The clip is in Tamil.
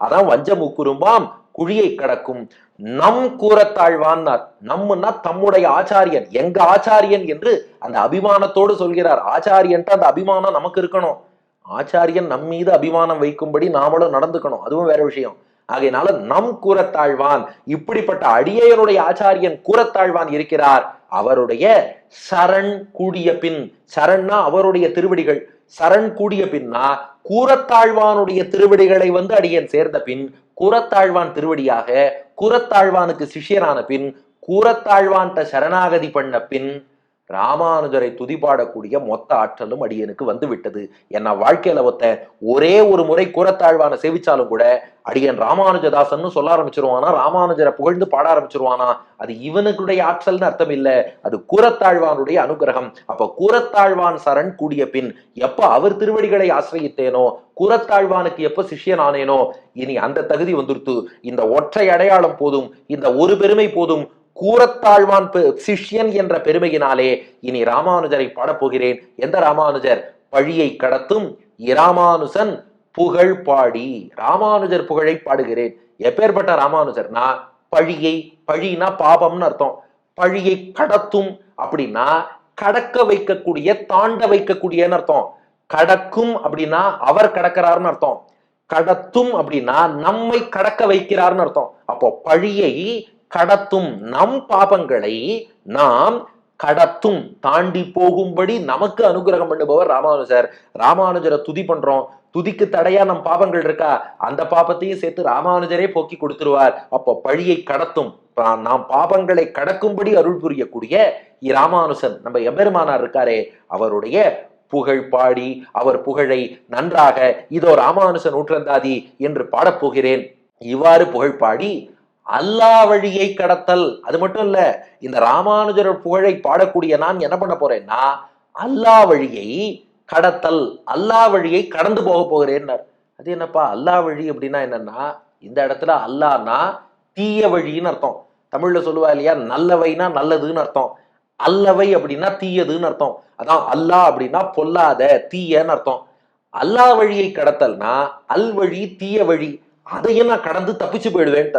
அதான் வஞ்ச முக்குறும்பாம் குழியை கடக்கும். நம் கூறத்தாழ்வான்னார். நம்முன்னா தம்முடைய ஆச்சாரியன், எங்க ஆச்சாரியன் என்று அந்த அபிமானத்தோடு சொல்கிறார். ஆச்சாரியன்ட்டு அந்த அபிமானம் நமக்கு இருக்கணும். ஆச்சாரியன் நம் மீது அபிமானம் வைக்கும்படி நாமளும் நடந்துக்கணும், அதுவும் வேற விஷயம். ஆகையினால நம் கூறத்தாழ்வான், இப்படிப்பட்ட அடியனுடைய ஆச்சாரியன் கூறத்தாழ்வான் இருக்கிறார். அவருடைய சரண் கூடிய பின், சரண்னா அவருடைய திருவடிகள், சரண் கூடிய பின்னா கூறத்தாழ்வானுடைய திருவடிகளை அடியன் சேர்ந்த பின், கூறத்தாழ்வான் திருவடியாக கூறத்தாழ்வானுக்கு சிஷ்யரான பின், கூறத்தாழ்வான்ட்ட சரணாகதி பண்ண பின் ராமானுஜரை துதிபாடக்கூடிய மொத்த ஆற்றலும் அடியனுக்கு வந்து விட்டது. என்ன வாழ்க்கையில ஒரே ஒரு முறை கூறத்தாழ்வான சேவிச்சாலும் கூட அடியன் ராமானுஜதாசன் சொல்ல ஆரம்பிச்சிருவானா, ராமானுஜரை புகழ்ந்து பாட ஆரம்பிச்சிருவானா. அது இவனுக்குடைய ஆற்றல்னு அர்த்தம் இல்ல, அது கூறத்தாழ்வானுடைய அனுகிரகம். அப்ப கூறத்தாழ்வான் சரண் கூடிய பின் எப்ப அவர் திருவடிகளை ஆசிரியத்தேனோ, கூறத்தாழ்வானுக்கு எப்ப சிஷ்யன் ஆனேனோ, இனி அந்த தகுதி வந்துருத்து. இந்த ஒற்றை அடையாளம் போதும், இந்த ஒரு பெருமை போதும். கூறத்தாழ்வான் சிஷ்யன் என்ற பெருமையினாலே இனி ராமானுஜரை பாடப்போகிறேன். எந்த ராமானுஜர்? பழியை கடத்தும் இராமானுசன் புகழ் பாடி ராமானுஜர் புகழை பாடுகிறேன். எப்பேற்பட்ட ராமானுஜர்னா, பழியை, பழினா பாபம்னு அர்த்தம். பழியை கடத்தும் அப்படின்னா கடக்க வைக்கக்கூடிய, தாண்ட வைக்கக்கூடியன்னு அர்த்தம். கடக்கும் அப்படின்னா அவர் கடக்கிறார்னு அர்த்தம். கடத்தும் அப்படின்னா நம்மை கடக்க வைக்கிறார்னு அர்த்தம். அப்போ பழியை கடத்தும், நம் பாபங்களை நாம் கடத்தும், தாண்டி போகும்படி நமக்கு அனுகிரகம் பண்ணுபவர் ராமானுஜர். ராமானுஜரை துதி பண்றோம், துதிக்கு தடையா நம் பாபங்கள் இருக்கா, அந்த பாபத்தையும் சேர்த்து ராமானுஜரே போக்கி கொடுத்துருவார். அப்போ பழியை கடத்தும், நாம் பாபங்களை கடக்கும்படி அருள் புரியக்கூடிய ராமானுசன் நம்ம எம்பெருமானார் இருக்காரே, அவருடைய புகழ் பாடி, அவர் புகழை நன்றாக இதோ ராமானுசன் நூற்றந்தாதி என்று பாடப்போகிறேன். இவ்வாறு புகழ் பாடி அல்லா வழியை கடத்தல். அது மட்டும் இல்ல, இந்த ராமானுஜர் புகழை பாடக்கூடிய நான் என்ன பண்ண போறேன்னா, அல்லா வழியை கடத்தல், அல்லா வழியை கடந்து போக போகிறேன். அது என்னப்பா அல்லா வழி அப்படின்னா என்னன்னா, இந்த இடத்துல அல்லானா தீய வழின்னு அர்த்தம். தமிழ்ல சொல்லுவா இல்லையா, நல்லவைனா நல்லதுன்னு அர்த்தம், அல்லவை அப்படின்னா தீயதுன்னு அர்த்தம். அதான் அல்லா அப்படின்னா பொல்லாத தீயன்னு அர்த்தம். அல்லா வழியை கடத்தல்னா அல் வழி, தீய வழி, அதையும் நான் கடந்து தப்பிச்சு போயிடுவேன்.